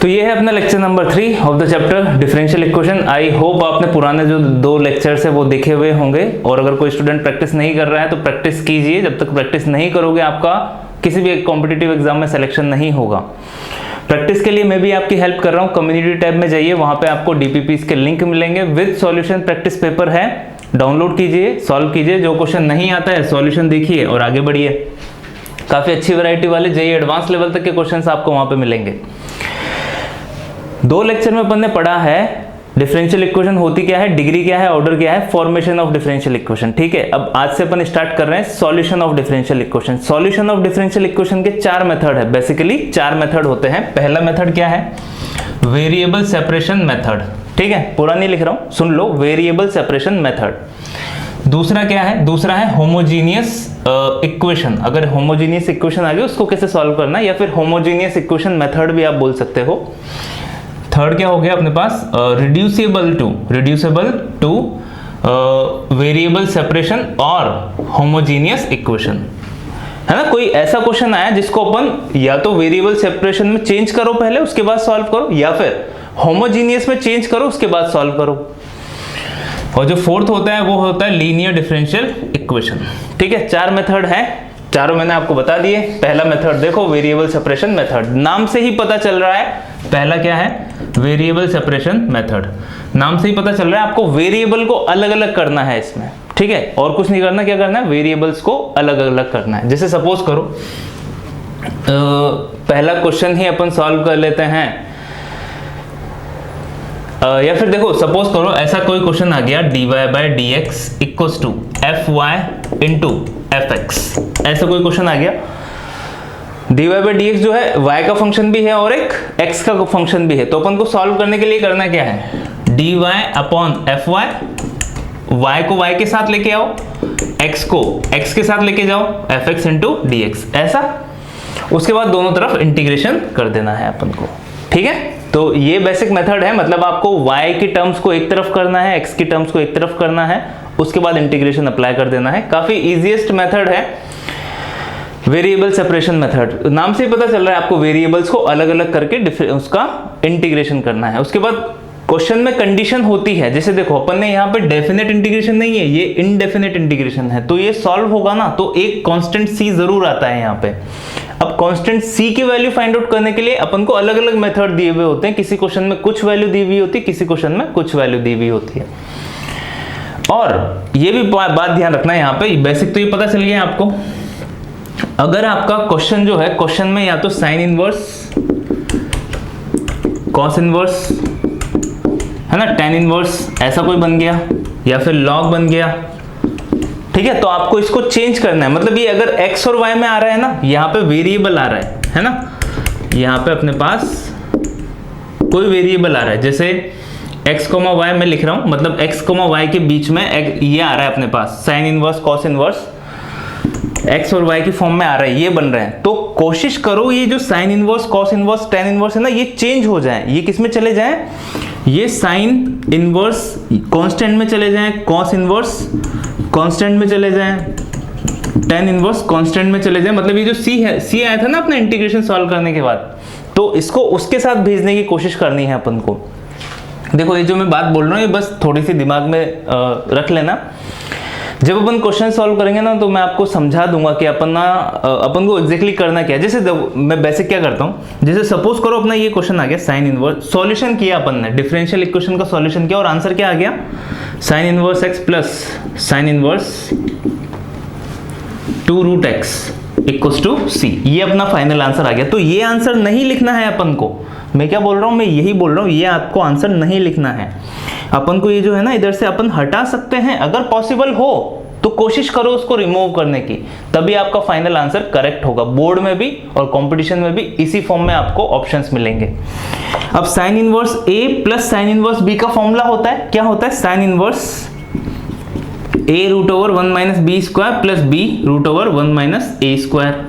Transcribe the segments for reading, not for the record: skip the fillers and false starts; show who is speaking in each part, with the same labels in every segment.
Speaker 1: तो ये है अपना lecture number 3 of the chapter differential equation. I hope आपने पुराने जो 2 लेक्चर्स है वो देखे हुए होंगे, और अगर कोई स्टूडेंट प्रैक्टिस नहीं कर रहा है तो प्रैक्टिस कीजिए। जब तक प्रैक्टिस नहीं करोगे आपका किसी भी कॉम्पिटिटिव एग्जाम में सिलेक्शन नहीं होगा। प्रैक्टिस के लिए मैं भी आपकी हेल्प कर रहा हूँ। कम्युनिटी टैब में जाइए, वहां पे आपको डीपीपीस के लिंक मिलेंगे विद सॉल्यूशन। प्रैक्टिस पेपर है, डाउनलोड कीजिए, सॉल्व कीजिए। जो क्वेश्चन नहीं आता है सॉल्यूशन देखिए और आगे बढ़िए। काफी अच्छी वैरायटी वाले जेईई एडवांस लेवल तक के क्वेश्चंस आपको वहां पे मिलेंगे। 2 लेक्चर में अपन ने पढ़ा है डिफरेंशियल इक्वेशन होती क्या है, डिग्री क्या है, ऑर्डर क्या है, फॉर्मेशन ऑफ डिफरेंशियल इक्वेशन। ठीक है, अब आज से अपन स्टार्ट कर रहे हैं solution of differential equation. Solution of differential equation के 4 मेथड है, बेसिकली 4 मेथड होते हैं। पहला मेथड क्या है, वेरिएबल सेपरेशन मेथड। ठीक है, पूरा नहीं लिख रहा हूं, सुन लो, वेरिएबल सेपरेशन मेथड। दूसरा क्या है, दूसरा है होमोजीनियस इक्वेशन। अगर होमोजीनियस इक्वेशन आ गई उसको कैसे सॉल्व करना, या फिर होमोजीनियस इक्वेशन मेथड भी आप बोल सकते हो। थर्ड क्या हो गया अपने पास, रिड्यूसिबल टू वेरिएबल सेपरेशन और होमोजीनियस इक्वेशन, है ना। कोई ऐसा क्वेश्चन आया जिसको अपन या तो वेरिएबल सेपरेशन में चेंज करो पहले, उसके बाद सॉल्व करो, या फिर होमोजीनियस में चेंज करो उसके बाद सॉल्व करो। और जो फोर्थ होता है वो होता है लीनियर डिफरेंशियल इक्वेशन। ठीक है, 4 मेथड है, चारों मैंने आपको बता दिए। पहला मेथड देखो, वेरिएबल सेपरेशन मेथड, नाम से ही पता चल रहा है। पहला क्या है, वेरिएबल सेपरेशन मेथड। नाम से ही पता चल रहा है आपको वेरिएबल को अलग अलग करना है इसमें। ठीक है, और कुछ नहीं करना। क्या करना है, वेरिएबल्स को अलग अलग करना है। जैसे सपोज करो पहला क्वेश्चन ही अपन सॉल्व कर लेते हैं, या फिर देखो सपोज करो ऐसा कोई क्वेश्चन आ गया, dy by d x equals to f y into f x. ऐसा कोई क्वेश्चन आ गया। dy बाई डी एक्स जो है y का फंक्शन भी है और एक x का फंक्शन भी है। तो अपन को सॉल्व करने के लिए करना क्या है, dy upon f y, y को y के साथ लेके आओ, x को x के साथ लेके जाओ, F x into d x. ऐसा, उसके बाद दोनों तरफ इंटीग्रेशन कर देना है अपन को। ठीक है, तो ये बेसिक मेथड है। मतलब आपको y की टर्म्स को एक तरफ करना है, x की टर्म्स को एक तरफ करना है, उसके बाद इंटीग्रेशन अप्लाई कर देना है। काफी इजीएस्ट मेथड है वेरिएबल सेपरेशन मेथड। नाम से ही पता चल रहा है आपको वेरिएबल्स को अलग अलग करके उसका इंटीग्रेशन करना है। उसके बाद क्वेश्चन में कंडीशन होती है, जैसे देखो अपन ने यहाँ पे डेफिनेट इंटीग्रेशन नहीं है, ये इनडेफिनेट इंटीग्रेशन है। तो ये सॉल्व होगा ना तो एक कांस्टेंट c जरूर आता है यहाँ पे। अब कांस्टेंट c की वैल्यू फाइंड आउट करने के लिए अपन को अलग अलग मेथड दिए हुए होते हैं। किसी क्वेश्चन में कुछ वैल्यू दी हुई होती है, किसी क्वेश्चन में कुछ वैल्यू दी हुई होती है। और ये भी बात ध्यान रखना है यहाँ पे, बेसिक तो ये पता चल गया आपको। अगर आपका क्वेश्चन जो है, क्वेश्चन में या तो साइन इनवर्स, कॉस इनवर्स, है ना, टेन इनवर्स ऐसा कोई बन गया, या फिर लॉग बन गया। ठीक है, तो आपको इसको चेंज करना है। मतलब ये अगर x और y में आ रहा है ना, यहाँ पे वेरिएबल आ रहा है ना, यहाँ पे अपने पास कोई वेरिएबल आ रहा है, जैसे x, y में लिख रहा हूं, मतलब x, y के बीच में ये आ रहा है अपने पास, sine inverse, cos inverse x और y की फॉर्म में आ रहा है, ये बन रहे हैं। तो कोशिश करो ये जो sign inverse, cos inverse, tan inverse है ना, ये चेंज हो जाए। ये किस में चले जाए, ये साइन इनवर्स कांस्टेंट में चले जाएं, कॉस इनवर्स कांस्टेंट में चले जाएं, टेन इनवर्स कांस्टेंट में चले जाएं। मतलब ये जो c है, c आया था ना अपना इंटीग्रेशन सॉल्व करने के बाद, तो इसको उसके साथ भेजने की कोशिश करनी है अपन को। देखो ये जो मैं बात बोल रहा हूँ ये बस थोड़ी सी दिमाग में रख लेना। जब अपन क्वेश्चन सॉल्व करेंगे ना तो मैं आपको समझा दूंगा कि अपन को एग्जैक्टली करना क्या है। जैसे मैं बेसिक क्या करता हूँ, जैसे सपोज करो अपना ये क्वेश्चन आ गया साइन इनवर्स, सॉल्यूशन किया अपन ने, डिफरेंशियल इक्वेशन का सॉल्यूशन किया और आंसर क्या आ गया, sine inverse x plus sine inverse 2 root x equals to c। ये अपना फाइनल आंसर आ गया। तो ये आंसर नहीं लिखना है अपन को। मैं क्या बोल रहा हूँ, मैं यही बोल रहा हूँ, ये आपको आंसर नहीं लिखना है। अपन को ये जो है ना इधर से अपन हटा सकते हैं, अगर पॉसिबल हो तो कोशिश करो उसको रिमूव करने की, तभी आपका फाइनल आंसर करेक्ट होगा। बोर्ड में भी और कंपटीशन में भी इसी फॉर्म में आपको ऑप्शंस मिलेंगे। अब sine inverse a plus sine inverse b का फॉर्मूला होता है, क्या होता है, sine inverse a root over 1 minus b square plus b root over 1 minus a square.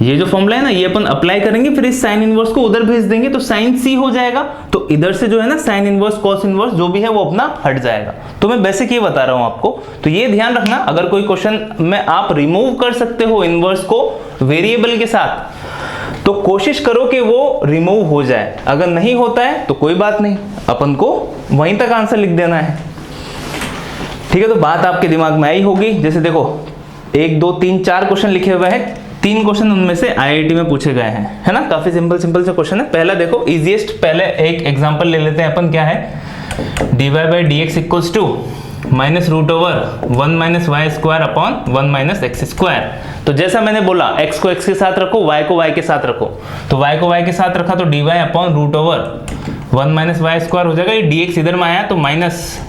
Speaker 1: ये जो फॉर्मूला है ना ये अपन अप्लाई करेंगे, फिर इस साइन इनवर्स को उधर भेज देंगे तो साइन c हो जाएगा। तो इधर से जो है ना साइन इनवर्स, कॉस इनवर्स जो भी है वो अपना हट जाएगा। तो मैं बेसिक ये बता रहा हूं आपको। तो ये ध्यान रखना, अगर कोई क्वेश्चन में आप रिमूव कर सकते हो इनवर्स को वेरिएबल के साथ तो कोशिश करो कि वो रिमूव हो जाए। अगर नहीं होता है तो कोई बात नहीं, अपन को वहीं तक आंसर लिख देना है। ठीक है, तो बात आपके दिमाग में आई होगी। जैसे देखो 1 2 3 4 क्वेश्चन लिखे हुए हैं, 3 क्वेश्चन उनमें से आईआईटी में पूछे गए हैं, है ना। काफी सिंपल से क्वेश्चन है। पहला देखो इजीएस्ट, पहले एक एग्जांपल ले लेते हैं अपन। क्या है, dy by dx equals to minus root over 1 minus y square upon 1 minus x square. तो जैसा मैंने बोला x को x के साथ रखो, y को y के साथ रखो। तो y को y के साथ रखा तो dy upon root over 1 minus y square हो जाएगा। ये dx इधर में आया तो minus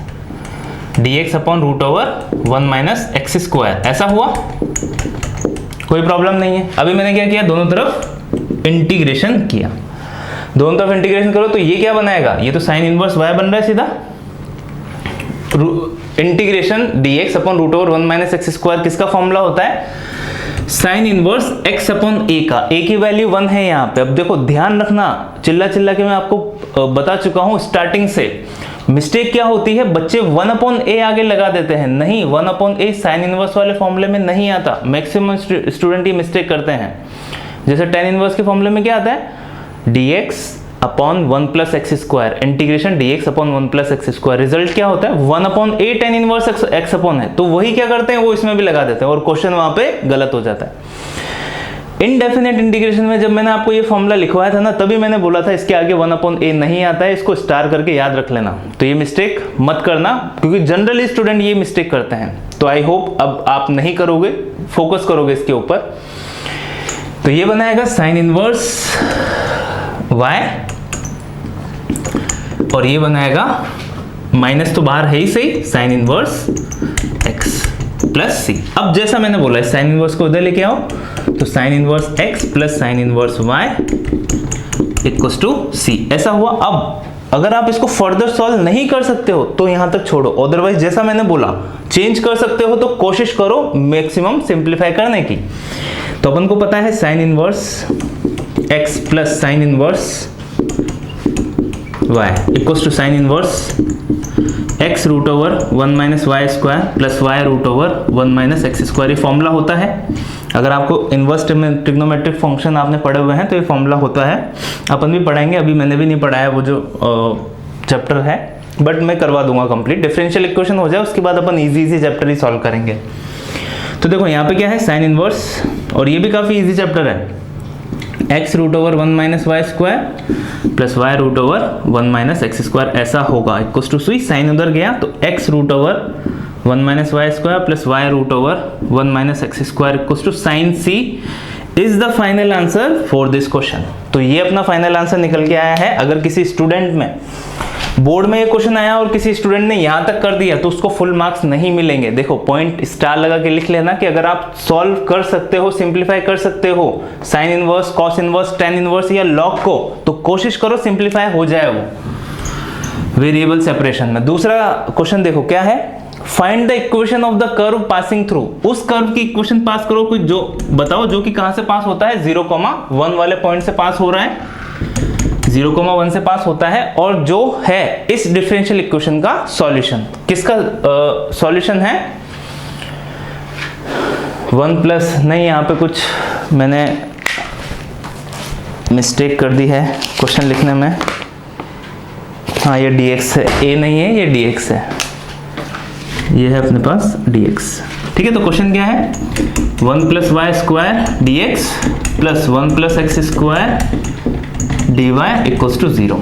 Speaker 1: dx upon root over 1 minus x square, ऐसा हुआ, कोई प्रॉब्लम नहीं है। अभी मैंने क्या किया, दोनों तरफ इंटीग्रेशन किया। दोनों तरफ इंटीग्रेशन करो तो ये क्या बनाएगा, ये तो साइन इनवर्स y बन रहा है सीधा। Integration dx upon root over 1 minus x square किसका फॉर्मूला होता है, sine inverse x upon a का। a की वैल्यू 1 है यहाँ पे। अब देखो ध्यान रखना, चिल्ला के मैं आपको बता चुका हूँ स्टार्टिंग से। मिस्टेक क्या होती है, बच्चे 1 अपॉन a आगे लगा देते हैं। नहीं, 1 अपॉन a साइन इनवर्स वाले फॉर्मूले में नहीं आता। मैक्सिमम स्टूडेंट ये मिस्टेक करते हैं। जैसे टेन इनवर्स के फॉर्मूले में क्या आता है, dx upon 1 plus x square, integration dx upon 1 plus x square. Result क्या होता है, 1 upon a tan inverse x upon है। तो वही क्या करते हैं, वो इसमें भी लगा देते हैं और क्वेश्चन वहां पे गलत हो जाता है। इनडेफिनेट इंटीग्रेशन में जब मैंने आपको ये फॉर्मूला लिखवाया था ना, तभी मैंने बोला था इसके आगे 1 अपॉन a नहीं आता है, इसको स्टार करके याद रख लेना। तो ये मिस्टेक मत करना, क्योंकि जनरली स्टूडेंट ये मिस्टेक करते हैं। तो आई होप अब आप नहीं करोगे, फोकस करोगे इसके ऊपर। तो ये बनाएगा साइन इनवर्स y और ये बनाएगा माइनस तो बाहर है ही सही, sign inverse x plus c। अब जैसा मैंने बोला साइन इनवर्स को उधर लेके आओ, तो sine inverse x plus sine inverse y equals to c, ऐसा हुआ। अब अगर आप इसको फर्दर सॉल्व नहीं कर सकते हो तो यहां तक छोड़ो, अदरवाइज जैसा मैंने बोला चेंज कर सकते हो तो कोशिश करो मैक्सिमम सिंप्लीफाई करने की। तो अपन को पता है sine inverse x plus sine inverse y equals to sine inverse x root over 1 minus y square plus y root over 1 minus x square. ये फॉर्मूला होता है। अगर आपको इनवर्स ट्रिग्नोमेट्रिक फंक्शन आपने पढ़े हुए हैं तो ये फॉर्मूला होता है। अपन भी पढ़ाएंगे, अभी मैंने भी नहीं पढ़ाया वो जो चैप्टर है, बट मैं करवा दूंगा कंप्लीट। डिफरेंशियल इक्वेशन हो जाए उसके बाद अपन इजी चैप्टर ही सॉल्व करेंगे। तो देखो यहाँ पे क्या है, साइन इनवर्स, और ये भी काफी इजी चैप्टर है। x root over 1 minus y square plus y root over 1 minus x square, ऐसा होगा इक्वल्स टू सुई साइन उधर गया तो x root over 1 minus y square plus y root over 1 minus x square equals to sine c is the final answer for this question. तो ये अपना final answer निकल के आया है। अगर किसी स्टूडेंट में बोर्ड में ये क्वेश्चन आया और किसी स्टूडेंट ने यहां तक कर दिया तो उसको फुल मार्क्स नहीं मिलेंगे। देखो पॉइंट स्टार लगा के लिख लेना कि अगर आप सॉल्व कर सकते हो, सिंप्लीफाई कर सकते हो sign inverse, cos inverse, tan inverse या लॉग को, तो कोशिश करो सिंप्लीफाई हो जाए वो वेरिएबल सेपरेशन में। दूसरा क्वेश्चन देखो क्या है, find the equation of the curve passing through. उस कर्व की इक्वेशन पास करो, कोई जो बताओ जो कि कहां से पास होता है, 0,1 वाले पॉइंट से पास हो रहा है, 0,1 से पास होता है, और जो है इस डिफरेंशियल इक्वेशन का सॉल्यूशन। किसका सॉल्यूशन है, 1 प्लस, नहीं यहाँ पे कुछ मैंने मिस्टेक कर दी है क्वेश्चन लिखने में। हाँ ये dx है, a नहीं है, ये dx है, ये है अपने पास dx। ठीक है, तो क्वेश्चन क्या है, 1 plus y square dx plus 1 plus x square dy equals to 0।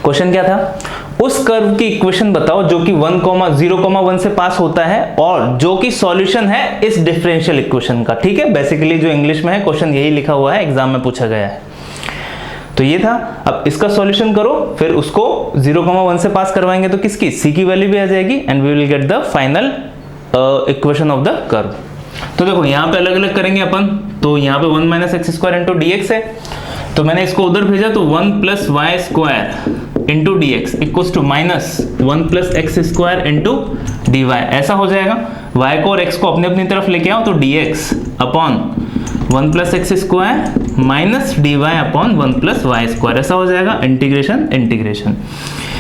Speaker 1: Question क्या था, उस कर्व की इक्वेशन बताओ जो कि 0,1 से पास होता है और जो कि सॉल्यूशन है इस डिफरेंशियल इक्वेशन का। ठीक है, बेसिकली जो इंग्लिश में है क्वेश्चन यही लिखा हुआ है, एग्जाम में पूछा गया है। तो ये था, अब इसका सॉल्यूशन करो, फिर उसको 0,1 से पास करवाएंगे तो किसकी, c की वैल्यू भी आ जाएगी and we will get the final equation of the curve. तो देखो यहाँ पे अलग अलग करेंगे अपन, तो यहाँ पे 1 minus x square into dx है, तो मैंने इसको उधर भेजा तो 1 plus y square into d x equals to minus 1 plus x square into d y, ऐसा हो जाएगा। y को और x को अपने अपनी तरफ लेके आओ तो dx upon 1 plus x square minus d y upon 1 plus y square, ऐसा हो जाएगा। इंटीग्रेशन इंटीग्रेशन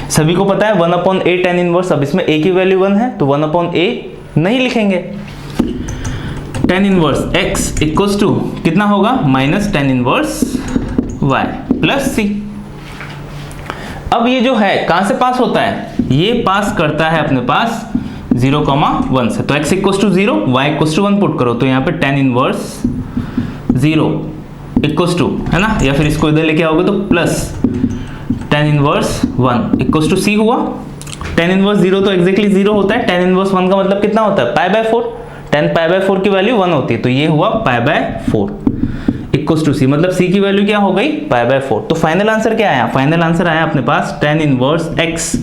Speaker 1: सभी को पता है 1 अपॉन a टेन इनवर्स। अब इसमें a की वैल्यू 1 है तो 1 अपॉन a नहीं लिखेंगे, tan inverse x equals to कितना होगा minus tan inverse y plus c। अब ये जो है कहां से पास होता है, ये पास करता है अपने पास 0,1 से, तो x equals to 0 y equals to 1 put करो, तो यहाँ पे tan इनवर्स 0 इक्वल्स टू, है ना, या फिर इसको इधर लेके आओगे तो plus tan inverse 1 equals to c हुआ। tan इनवर्स 0 तो एग्जैक्टली 0 होता है, tan इनवर्स 1 का मतलब कितना होता है π/4, tan π/4 की वैल्यू 1 होती है, तो ये हुआ π/4 इक्वल्स टू c, मतलब c की वैल्यू क्या हो गई π/4। तो फाइनल आंसर क्या आया, फाइनल आंसर आया अपने पास tan inverse x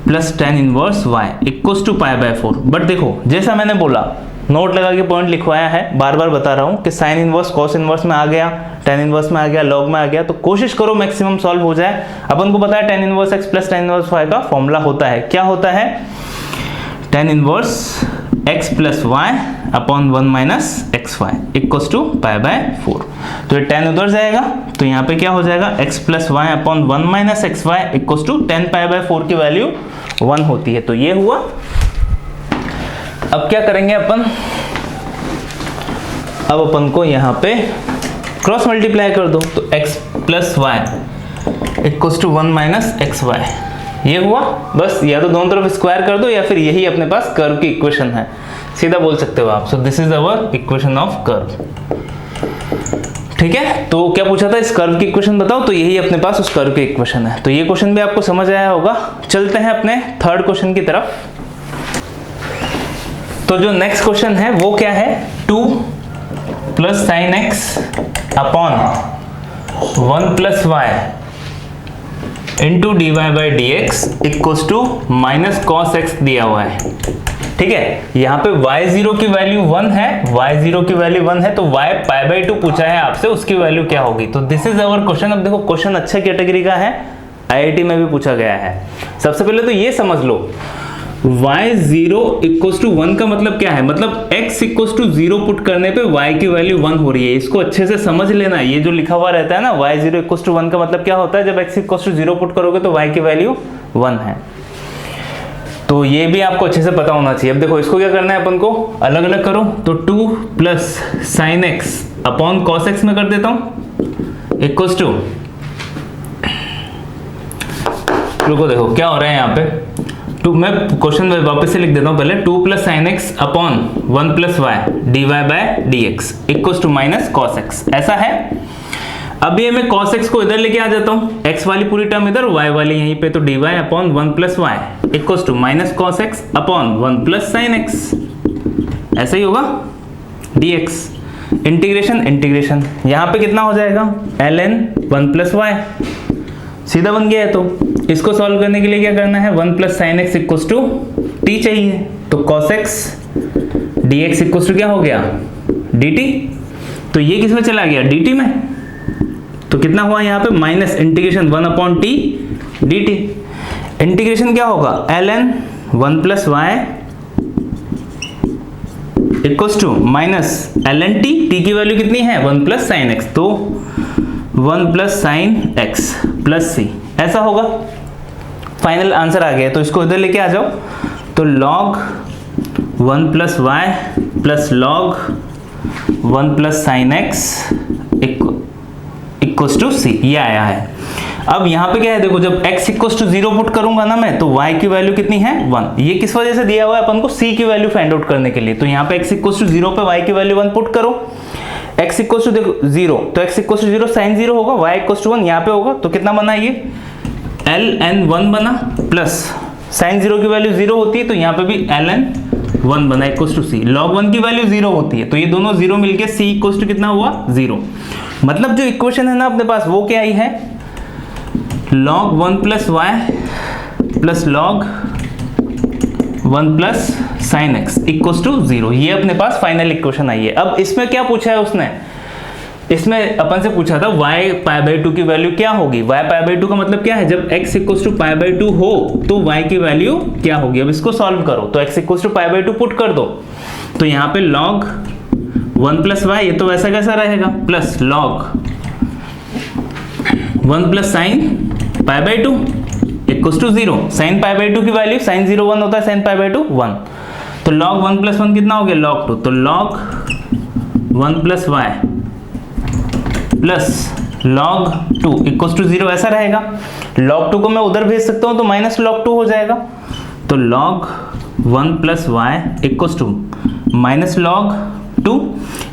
Speaker 1: plus tan inverse y equals to π/4। But देखो जैसा मैंने बोला, नोट लगा के पॉइंट लिखवाया है, बार बार बता रहा हूँ कि साइन इनवर्स कॉस इनवर्स में आ गया, tan इनवर्स में आ गया, लॉग में आ गया, तो कोशिश करो मैक्सिमम सॉल्व हो जाए। अपन को पता है tan inverse x plus tan inverse y का फॉर्मूला होता है, क्या होता है, tan inverse x plus y upon 1 minus xy equals to π/4। तो ये tan उधर जाएगा, तो यहाँ पे क्या हो जाएगा x plus y upon 1 minus xy equals to tan π/4 की वैल्यू 1 होती है, तो ये हुआ। अब क्या करेंगे अपन, अब अपन को यहाँ पे क्रॉस मल्टीप्लाई कर दो, तो x plus y equals to 1 minus xy, ये हुआ। बस या तो दोनों तरफ स्क्वायर कर दो या फिर यही अपने पास कर्व की इक्वेशन है, सीधा बोल सकते हो आप। So this is our equation of curve, ठीक है। तो क्या पूछा था, इस कर्व की इक्वेशन बताओ, तो यही अपने पास उस कर्व की इक्वेशन है। तो ये क्वेश्चन भी आपको समझ आया होगा। चलते हैं अपने थर्ड क्वेश्चन की तरफ। तो जो नेक्स्ट क्वेश्चन है वो क्या है, 2 plus sine x upon 1 plus y into d y by d x equals to minus cos x दिया हुआ है, ठीक है। यहाँ पे y0 की वैल्यू 1 है, y0 की वैल्यू 1 है, तो y π/2 पूछा है आपसे, उसकी वैल्यू क्या होगी। तो दिस इज अवर क्वेश्चन। अब देखो क्वेश्चन अच्छे कैटेगरी का है, IIT में भी पूछा गया है। सबसे पहले तो ये समझ लो, y0 इक्वल्स टू 1 का मतलब क्या है, मतलब x इक्वल्स टू 0 पुट करने पे y की वैल्यू 1 हो रही है। इसको अच्छे से समझ लेना, ये जो लिखा हुआ रहता है ना y0 इक्वल्स टू 1 का मतलब क्या होता है, जब x इक्वल्स टू 0 पुट करोगे तो y की वैल्यू 1 है। तो ये भी आपको अच्छे से पता होना चाहिए। अब देखो इसको क्या करना है अपन को, अलग अलग करो, तो 2 plus sine x upon cos x में कर देता हूं इक्वल्स टू, रुको देखो क्या हो रहा है यहाँ पे, 2, मैं क्वेश्चन में वापस से लिख देता हूं पहले, 2 plus sine x upon 1 plus y d y by d x equals to minus cos x, ऐसा है। अब ये मैं cos x को इधर लेके आ जाता हूँ, x वाली पूरी टर्म इधर, y वाली यहीं पे, तो dy upon 1 plus y equals to minus cos x upon 1 plus sine x, ऐसा ही होगा dx। इंटीग्रेशन इंटीग्रेशन यहाँ पे कितना हो जाएगा, ln 1 प्लस वाई, सीधा बन गया है। तो इसको सॉल्व करने के लिए क्या करना है, 1 plus sine x equals to t चाहिए, तो cos x dx equals to क्या हो गया dt, तो ये किस में चला गया dt में, तो कितना हुआ यहाँ पे minus integration 1 upon t d t. Integration क्या होगा, ln 1 plus y equals to minus ln t, t की वैल्यू कितनी है 1 प्लस साइन एक्स, तो 1 plus sine x plus c, ऐसा होगा। फाइनल आंसर आ गया, तो इसको इधर लेके आ जाओ, तो log 1 plus y plus log 1 plus sine x equals to c, ये आया है। अब यहाँ पे क्या है, देखो जब x इक्वल्स टू 0 पुट करूंगा ना मैं, तो y की वैल्यू कितनी है 1, ये किस वजह से दिया हुआ है अपन को, c की वैल्यू फाइंड आउट करने के लिए। तो यहाँ पे x इक्वल्स टू 0 पे y की वैल्यू 1 पुट करो, x इक्वल्स टू देखो 0, तो x इक्वल्स टू 0 साइन 0 होगा, y इक्वल्स टू 1 यहाँ पे होगा, तो कितना बना ये ln 1 बना, प्लस साइन 0 की वैल्यू 0 होती है, तो यहाँ पे भी ln 1 बना इक्वल्स टू c, log 1 की वैल्यू 0 होती है, तो ये दोनों 0 मिलके c इक्वल्स टू कितना हुआ 0। मतलब जो इक्वेशन है ना अपने पास वो क्या आई है, log 1 plus y plus log 1 plus sine x equals to 0, ये अपने पास फाइनल इक्वेशन आई है। अब इसमें क्या पूछा है उसने, इसमें अपन से पूछा था y π/2 की वैल्यू क्या होगी, y π/2 का मतलब क्या है, जब x इक्वल्स टू π/2 हो तो y की वैल्यू क्या होगी। अब इसको सॉल्व करो, तो x इक्वल्स टू π/2 पुट कर दो, तो यहाँ पे log 1 प्लस वाई, ये तो वैसा कैसा रहेगा, plus log 1 plus sine π/2 equals to 0, sine π/2 की वैल्यू साइन 0 1 होता है, साइन π/2 1, तो log 1 प्लस 1 कितना हो गया, log 2। तो log 1 plus y plus log 2 equals to 0 ऐसा रहेगा। log 2 को मैं उधर भेज सकता हूँ तो माइनस log 2 हो जाएगा। तो log 1 plus y equals to minus log 2।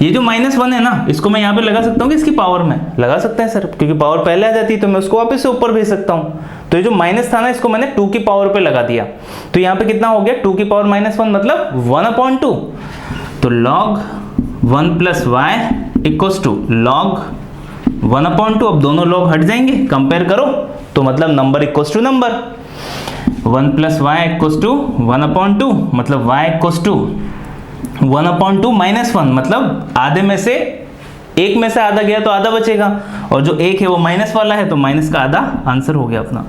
Speaker 1: ये जो -1 है ना, इसको मैं यहाँ पे लगा सकता हूँ कि इसकी पावर में लगा सकते हैं सर, क्योंकि पावर पहले आ जाती है तो मैं उसको वापस से ऊपर भेज सकता हूँ। तो ये जो माइनस था ना, इसको मैंने 2 की पावर पे लगा दिया। तो यहाँ पे कितना हो गया, 2 की पावर -1 मतलब 1/2। तो log 1 plus y equals to log 1/2। अब दोनों log हट जाएंगे, कंपेयर करो तो मतलब number equals to number. 1 plus y equals to 1/2 मतलब y इक्वल्स टू 1/2 -1 मतलब आधे में से एक में से आधा गया तो आधा बचेगा, और जो एक है वो माइनस वाला है तो माइनस का आधा आंसर हो गया अपना।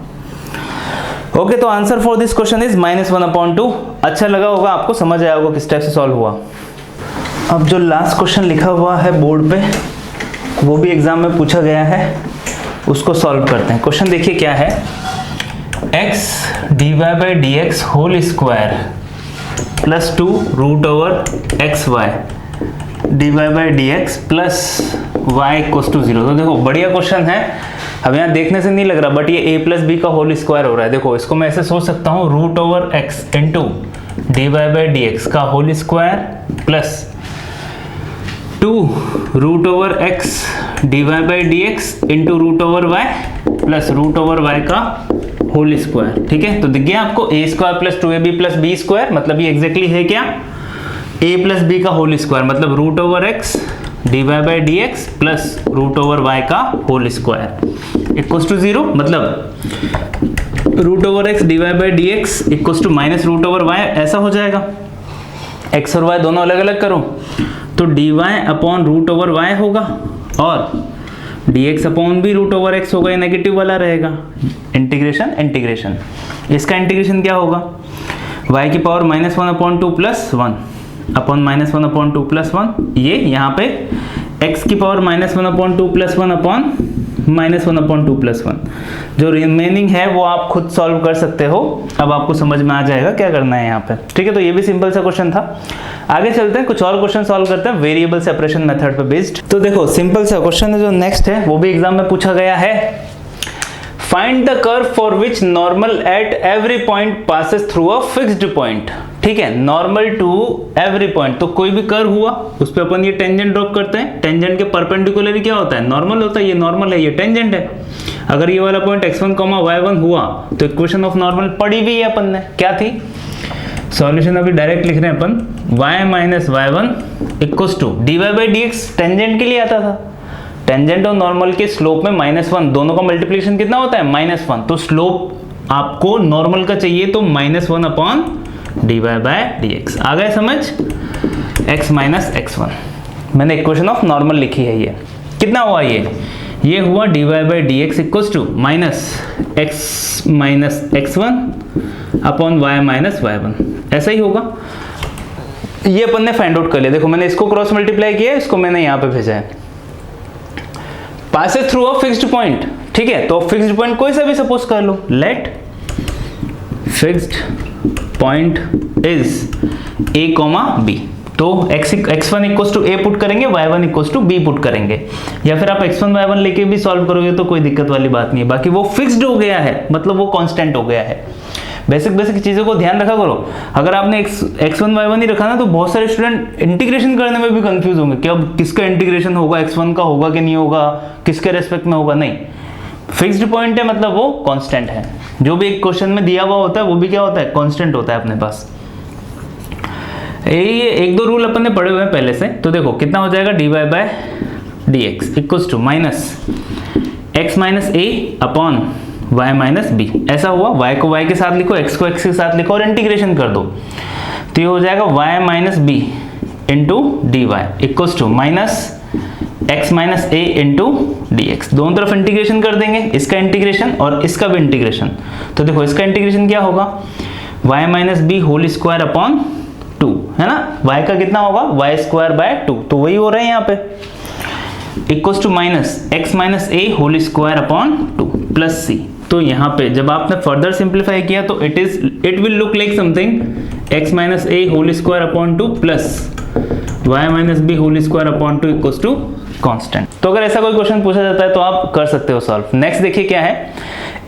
Speaker 1: ओके, तो answer for this question is -1/2। अच्छा लगा होगा आपको, समझ आया होगा किस टाइप से सॉल्व हुआ। अब जो लास्ट क्वेश्चन लिखा हुआ है बोर्ड पे, वो भी एग्जाम में पूछा गया है, उसको सॉल्व करते हैं। क्वेश्चन देखिए क्या है, x dy/dx whole square plus 2 root over xy dy/dx plus y equals to 0। तो देखो बढ़िया क्वेश्चन है। अब यहाँ देखने से नहीं लग रहा, बट ये a प्लस बी का होल स्क्वायर हो रहा है। देखो इसको मैं ऐसे सोच सकता हूँ, root over x into dy/dx का whole square plus 2 root over x dy/dx into root over y plus root over y का होल स्क्वायर। ठीक है, तो दिख गया आपको a स्क्वायर प्लस 2ab प्लस बी स्क्वायर, मतलब ये एग्जैक्टली है क्या, a प्लस बी का होल स्क्वायर मतलब root over x dy/dx plus root over y का होल स्क्वायर इक्वल्स टू 0। मतलब root over x dy/dx equals to minus root over y ऐसा हो जाएगा। x और y दोनों अलग अलग करो तो dy upon root over y होगा, और dx अपॉन भी रूट ओवर x होगा, ये नेगेटिव वाला रहेगा। इंटीग्रेशन इंटीग्रेशन, इसका इंटीग्रेशन क्या होगा, y की पावर -1/2 प्लस 1 अपॉन -1/2 प्लस 1, ये यहाँ पे x की पावर -1/2 प्लस 1 अपॉन -1/2 प्लस 1। जो रिमेनिंग है वो आप खुद सॉल्व कर सकते हो। अब आपको समझ में आ जाएगा क्या करना है यहाँ पे। ठीक है, तो ये भी सिंपल सा क्वेश्चन था। आगे चलते हैं, कुछ और क्वेश्चन सॉल्व करते हैं वेरिएबल सेपरेशन मेथड पे बेस्ड। तो देखो सिंपल सा क्वेश्चन है जो नेक्स्ट है, वो भी एग्जाम में पूछा गया है। Find the curve for which normal at every point passes through a fixed point. ठीक है, नॉर्मल टू एवरी पॉइंट, तो कोई भी कर्व हुआ उस पर अपन ये टेंजेंट ड्रॉप करते हैं। टेंजेंट के परपेंडिकुलर क्या होता है, नॉर्मल होता है। ये नॉर्मल है, ये टेंजेंट है। अगर ये वाला पॉइंट x1, y1 हुआ तो इक्वेशन ऑफ नॉर्मल पढ़ी हुई है अपन ने, क्या थी, सॉल्यूशन अभी डायरेक्ट लिख रहे हैं अपन, y minus y1 equals to dy/dx tangent के लिए आता था। टेंजेंट और नॉर्मल के स्लोप में -1, दोनों का मल्टीप्लिकेशन कितना होता है, -1। तो स्लोप आपको नॉर्मल का चाहिए तो -1 अपॉन dy/dx। आ गए समझ, x माइनस x1, मैंने इक्वेशन ऑफ नॉर्मल लिखी है। ये कितना हुआ, ये हुआ dy/dx equals to -x minus x1 upon y minus y1, ऐसा ही होगा। ये अपन ने फाइंड आउट कर लिया। देखो मैंने इसको क्रॉस मल्टीप्लाई किया, इसको मैंने यहाँ पे भेजा है। Passes through a fixed point, ठीक है, तो फिक्स्ड पॉइंट कोई सा भी सपोज कर लो। Let fixed point is a, b, तो x1 equals to a put करेंगे, y1 equals to b put करेंगे, या फिर आप x1 y1 लेके भी सॉल्व करोगे तो कोई दिक्कत वाली बात नहीं है। बाकी वो फिक्स्ड हो गया है, मतलब वो कांस्टेंट हो गया है। बेसिक चीज़ों को ध्यान रखा करो। अगर आपने x1 y1 ही रखा ना तो बहुत सारे स्टूडेंट इंटीग्रेशन करने में भी कंफ्यूज होंगे कि अब किसका इंटीग्रेशन होगा, x1 का होगा कि नहीं होगा, किसके रेस्पेक्ट में होगा। नहीं, फिक्स्ड पॉइंट है मतलब वो कांस्टेंट है। जो भी एक क्वेश्चन में दिया हुआ होता है वो भी क्या होता है, कांस्टेंट होता है अपने पास। ये एक दो रूल अपन ने पढ़े हुए हैं पहले से। तो देखो कितना हो जाएगा, dy/dx equals to -x minus a upon y minus b. ऐसा हुआ, y को y के साथ लिखो, x को x के साथ लिखो और इंटीग्रेशन कर दो, तो ये हो जाएगा y minus b into d y equals to -x minus a into dx। दोनों तरफ इंटीग्रेशन कर देंगे, इसका इंटीग्रेशन और इसका भी इंटीग्रेशन। तो देखो इसका इंटीग्रेशन क्या होगा, y minus b whole square upon 2, है ना। y का कितना होगा, y स्क्वायर बाय 2, तो वही हो रहा है यहाँ पे, equals to -x minus a whole square upon 2 plus c। तो यहाँ पे जब आपने फर्दर सिंप्लीफाई किया तो it will look like something x minus a whole square upon 2 plus y minus b whole square upon 2 equals to constant. तो अगर ऐसा कोई क्वेश्चन पूछा जाता है तो आप कर सकते हो सॉल्व। नेक्स्ट देखिए क्या है,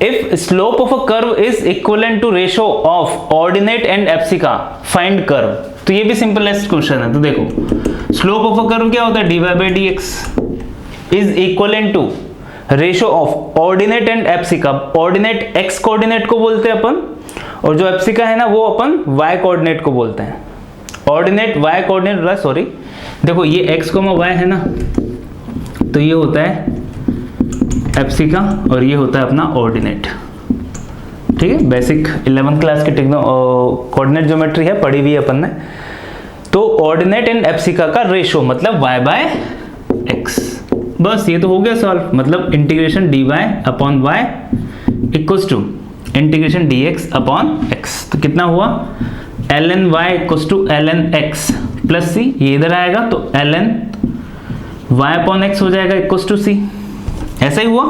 Speaker 1: if slope of a curve is equivalent to ratio of ordinate and abscissa find curve. तो ये भी सिंपलेस्ट क्वेश्चन है। तो देखो स्लोप ऑफ अ कर्व क्या होता है, dy by dx is equivalent to ratio of ordinate and abscissa. Ordinate x coordinate को बोलते हैं अपन, और जो एब्सिका है ना वो अपन y कोऑर्डिनेट को बोलते हैं। ऑर्डिनेट y कोऑर्डिनेट, सॉरी देखो ये x, y है ना, तो ये होता है एब्सिका और ये होता है अपना ऑर्डिनेट। ठीक है, बेसिक 11th क्लास की कोऑर्डिनेट ज्योमेट्री है, पढ़ी हुई है अपन ने। तो ऑर्डिनेट एंड एब्सिका का रेशियो मतलब y बाय x। बस ये तो हो गया सॉल्व। मतलब integration dy upon y equals to integration dx upon x। तो कितना हुआ, ln y equals to ln x plus c। ये इधर आएगा तो ln y अपॉन x हो जाएगा इक्वल्स टू c। ऐसा ही हुआ,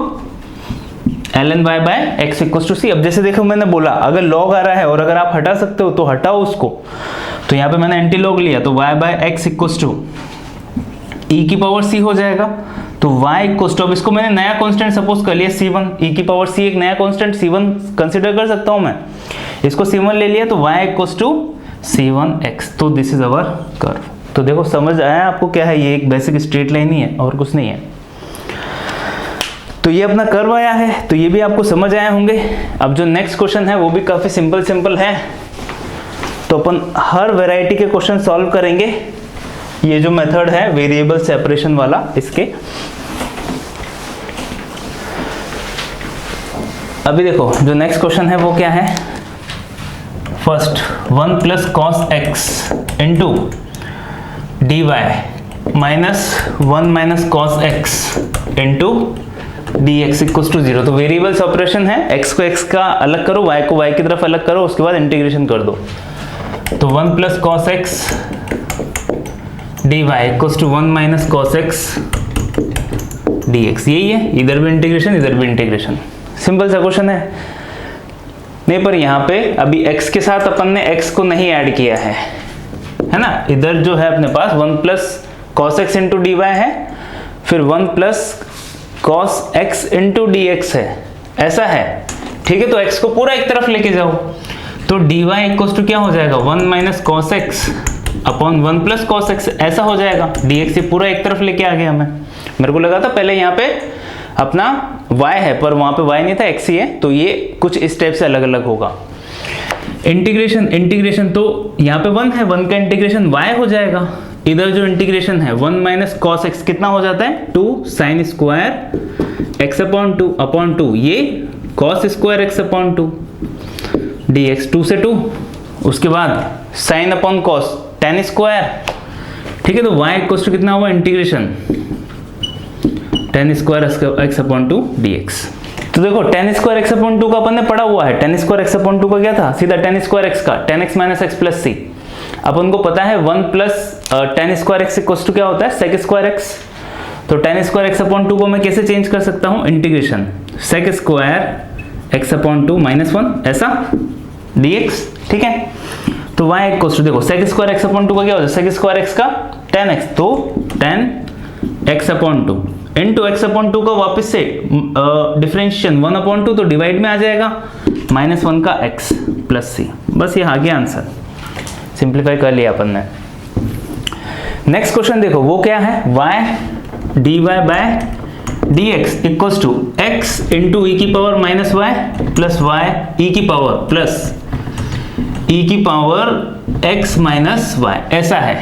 Speaker 1: ln y by x equals to c। अब जैसे देखो मैंने बोला अगर log आ रहा है और अगर आप हटा सकते हो तो हटाओ उसको। तो यहाँ पे मैंने एंटी लॉग लिया तो y by x equals to e की पावर c हो जाएगा। तो y इक्वल्स टू, अब इसको मैंने नया कांस्टेंट सपोज कर लिया c1, e की पावर c एक नया कांस्टेंट c1 कंसीडर कर सकता हूं मैं, इसको c1 ले लिया तो y इक्वल्स टू c1x। तो दिस इज अवर कर्व। तो देखो समझ आया आपको क्या है, ये एक बेसिक स्ट्रेट लाइन ही है और कुछ नहीं है। तो ये अपना कर्व आया है, तो ये भी आपको समझ आए होंगे। अब जो नेक्स्ट क्वेश्चन है वो भी काफी सिंपल है। तो अपन हर वैरायटी के क्वेश्चन सॉल्व करेंगे। ये जो मेथड है वेरिएबल सेपरेशन वाला, इसके अभी देखो जो नेक्स्ट क्वेश्चन है वो क्या है, first 1 plus cos x into d y minus 1 minus cos x into d x equals to 0। तो वेरिएबल सेपरेशन है, x को x का अलग करो, y को y की तरफ अलग करो, उसके बाद इंटीग्रेशन कर दो। तो 1 plus cos x d y equals to 1 minus cos x d x. यही है, इधर भी इंटीग्रेशन इधर भी इंटीग्रेशन। सिंपल सा क्वेश्चन है नहीं, पर यहाँ पे अभी x के साथ अपन ने x को नहीं ऐड किया है ना। इधर जो है अपने पास 1 plus cos x into d y है, फिर 1 plus cos x into d x है, ऐसा है। ठीक है, तो x को पूरा एक तरफ लेके जाओ तो डी वाई इक्वल्स टू क्या हो जाएगा, 1 minus cos x upon 1 plus cos x, ऐसा हो जाएगा। dx से पूरा एक तरफ लेके आ गया मैं। मेरे को लगा था पहले यहाँ पे अपना y है, पर वहां पे y नहीं था, x ही है, तो ये कुछ इस टाइप से अलग अलग होगा। इंटीग्रेशन तो यहाँ पे 1 है, 1 का इंटीग्रेशन y हो जाएगा। इधर जो इंटीग्रेशन है 1 माइनस कॉस एक्स कितना हो जाता है, 2 साइन स्क्वायर एक्स अपॉन 2, ये cos square x upon 2 dx, 2 से 2, उसके बाद sine upon cos tan square. ठीक है, तो y इक्वल्स टू कितना हुआ, integration tan square x upon 2 dx। तो देखो tan स्क्वायर एक्स अपॉन 2 का अपन ने पढ़ा हुआ है। tan स्क्वायर एक्स अपॉन 2 का क्या था, सीधा tan स्क्वायर एक्स का tan x minus x plus c. अपन को पता है 1 plus tan square x equals to क्या होता है, sec स्क्वायर एक्स। तो tan स्क्वायर एक्स अपॉन 2 को मैं कैसे चेंज कर सकता हूँ, integration sec square x upon 2 minus 1 ऐसा dx। ठीक है, तो y इक्वल्स टू देखो sec स्क्वायर एक्स अपॉन 2 का क्या होता है, sec स्क्वायर एक्स का tan x, तो tan x upon 2 into x upon 2 का वापस से डिफरेंशिएशन 1 अपॉन 2, तो डिवाइड में आ जाएगा -1 का x प्लस सी। बस ये आ गया आंसर, सिंप्लीफाई कर लिया अपन ने। नेक्स्ट क्वेश्चन देखो वो क्या है, y dy by dx equals to x into e की power minus y plus y e की पावर प्लस ई की पावर x माइनस y, ऐसा है।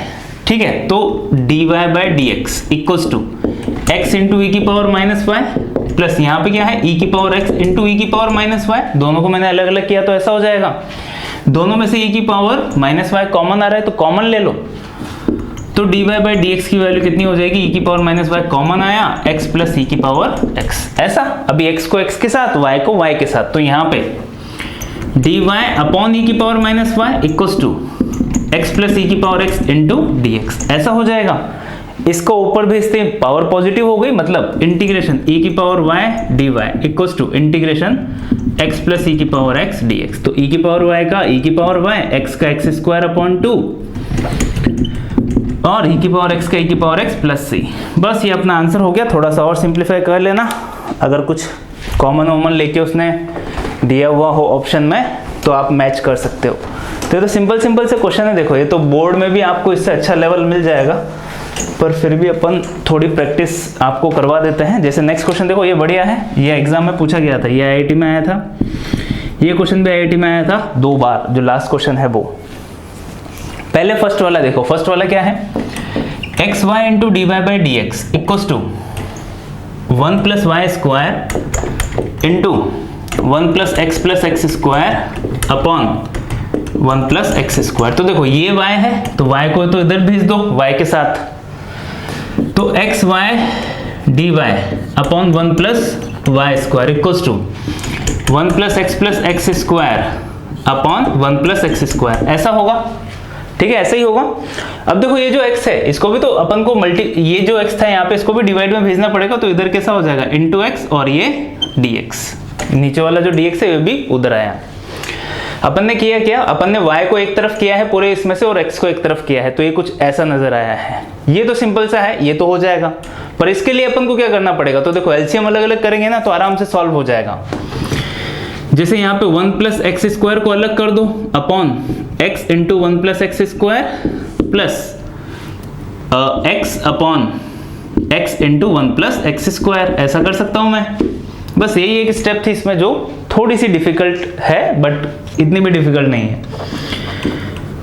Speaker 1: ठीक है, तो dy by dx equals to x into e की पावर माइनस y प्लस यहाँ पे क्या है e की पावर x इंटू ई की पावर माइनस y। दोनों को मैंने अलग अलग किया तो ऐसा हो जाएगा। दोनों में से e की पावर माइनस y कॉमन आ रहा है तो कॉमन ले लो, तो dy बाई dx की वैल्यू कितनी हो जाएगी, e की पावर माइनस y कॉमन आया, x प्लस e की पावर x, ऐसा। अभी x को x के साथ, y को y के साथ, तो यहाँ पे dy अपॉन e की power minus y equals to x plus e की पावर x इंटू dx, ऐसा हो जाएगा। इसको ऊपर भेजते हैं, पावर पॉजिटिव हो गई, मतलब इंटीग्रेशन e की power y dy equals to integration x plus e की पावर x dx। तो e की पावर y का e की पावर y, x का x स्क्वायर अपॉन 2 और e की पावर x का e की पावर x प्लस c। बस ये अपना आंसर हो गया। थोड़ा सा और सिंप्लीफाई कर लेना, अगर कुछ कॉमन वॉमन लेके उसने दिया हुआ हो ऑप्शन में तो आप मैच कर सकते हो। तो ये तो सिंपल सिंपल से क्वेश्चन है। देखो ये तो बोर्ड में भी आपको इससे अच्छा लेवल मिल जाएगा, पर फिर भी अपन थोड़ी प्रैक्टिस आपको करवा देते हैं। जैसे नेक्स्ट क्वेश्चन देखो, ये बढ़िया है, ये एग्जाम में पूछा गया था, ये आईआईटी में आया था, ये क्वेश्चन भी आईआईटी में आया था 2 बार। जो लास्ट क्वेश्चन है वो पहले फर्स्ट वाला देखो। फर्स्ट वाला क्या है, x y into d y by d x equals to 1 plus y square into 1 plus x square upon 1 plus x square. तो देखो ये y है, तो y को तो इधर भेज दो y के साथ, तो x y d y upon 1 plus y square equals to 1 plus x square upon 1 plus x square, ऐसा होगा। ठीक है, ऐसा ही होगा। अब देखो ये जो x है इसको भी तो अपन को ये जो x था यहाँ पे इसको भी डिवाइड में भेजना पड़ेगा, तो इधर कैसा हो जाएगा इंटू एक्स और ये dx, नीचे वाला जो dx है ये भी उधर आया। अपन ने किया क्या, अपन ने y को एक तरफ किया है पूरे इसमें से और x को एक तरफ किया है, तो ये कुछ ऐसा नजर आया है। ये तो सिंपल सा है, ये तो हो जाएगा, पर इसके लिए अपन को क्या करना पड़ेगा, तो देखो एलसीएम अलग अलग करेंगे ना तो आराम से सॉल्व हो जाएगा। जैसे यहाँ पे 1 प्लस एक्स स्क्वायर को अलग कर दो upon x into 1 plus x square plus x upon x into 1 plus x square, ऐसा कर सकता हूँ मैं। बस यही एक स्टेप थी इसमें जो थोड़ी सी डिफिकल्ट है, बट इतनी भी डिफिकल्ट नहीं है।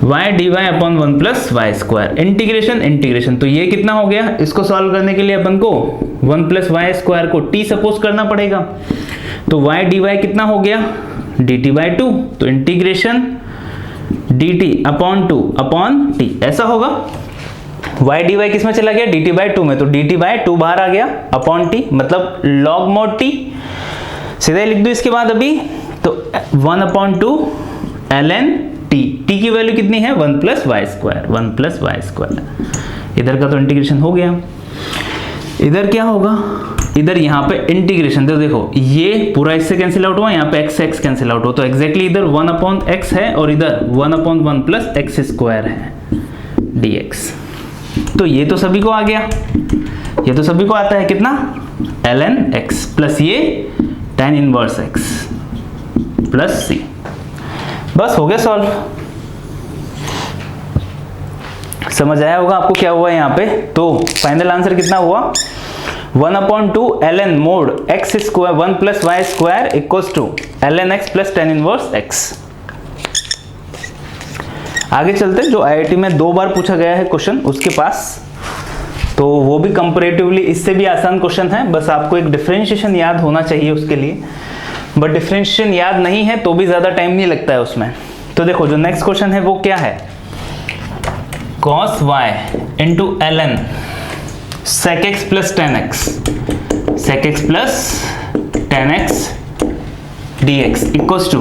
Speaker 1: y dy upon 1 plus y square integration, तो ये कितना हो गया, इसको सॉल्व करने के लिए अपन को 1 प्लस वाई स्क्वायर को t सपोज करना पड़ेगा, तो y dy कितना हो गया dt बाई 2, तो integration dt upon 2 upon t, ऐसा होगा। y dy किस में चला गया, dt बाई 2 में, तो dt बाई 2 बाहर आ गया अपॉन t, मतलब log mod t। सीधा लिख दो इसके बाद अभी, तो 1 अपॉन 2 ln t, t की वैल्यू कितनी है 1 प्लस वाई स्क्वायर। इधर का तो इंटीग्रेशन हो गया। इधर क्या होगा, इधर यहाँ पे इंटीग्रेशन, तो देखो ये पूरा इससे कैंसिल आउट हुआ, यहाँ पे x से x कैंसिल आउट हो, तो एग्जैक्टली इधर 1 अपॉन x है और इधर 1 अपॉन 1 प्लस एक्स स्क्वायर है dx। तो ये तो सभी को आ गया, ये तो सभी को आता है कितना ln x प्लस ये tan inverse x plus c। बस हो गया सॉल्व। समझ आया होगा आपको क्या हुआ यहाँ पे। तो फाइनल आंसर कितना हुआ, 1 upon 2 ln mod x square 1 plus y square equals to ln x plus tan inverse x। आगे चलते हैं, जो आईआईटी में 2 बार पूछा गया है क्वेश्चन उसके पास, तो वो भी कंपैरेटिवली इससे भी आसान क्वेश्चन है। बस आपको एक डिफरेंशिएशन याद होना चाहिए उसके लिए, बट डिफरेंशिएशन याद नहीं है तो भी ज़्यादा टाइम नहीं लगता है उसमें। तो देखो जो नेक्स्ट क्वेश्चन है वो क्या है, cos y into ln sec x plus tan x, sec x plus tan x dx equals to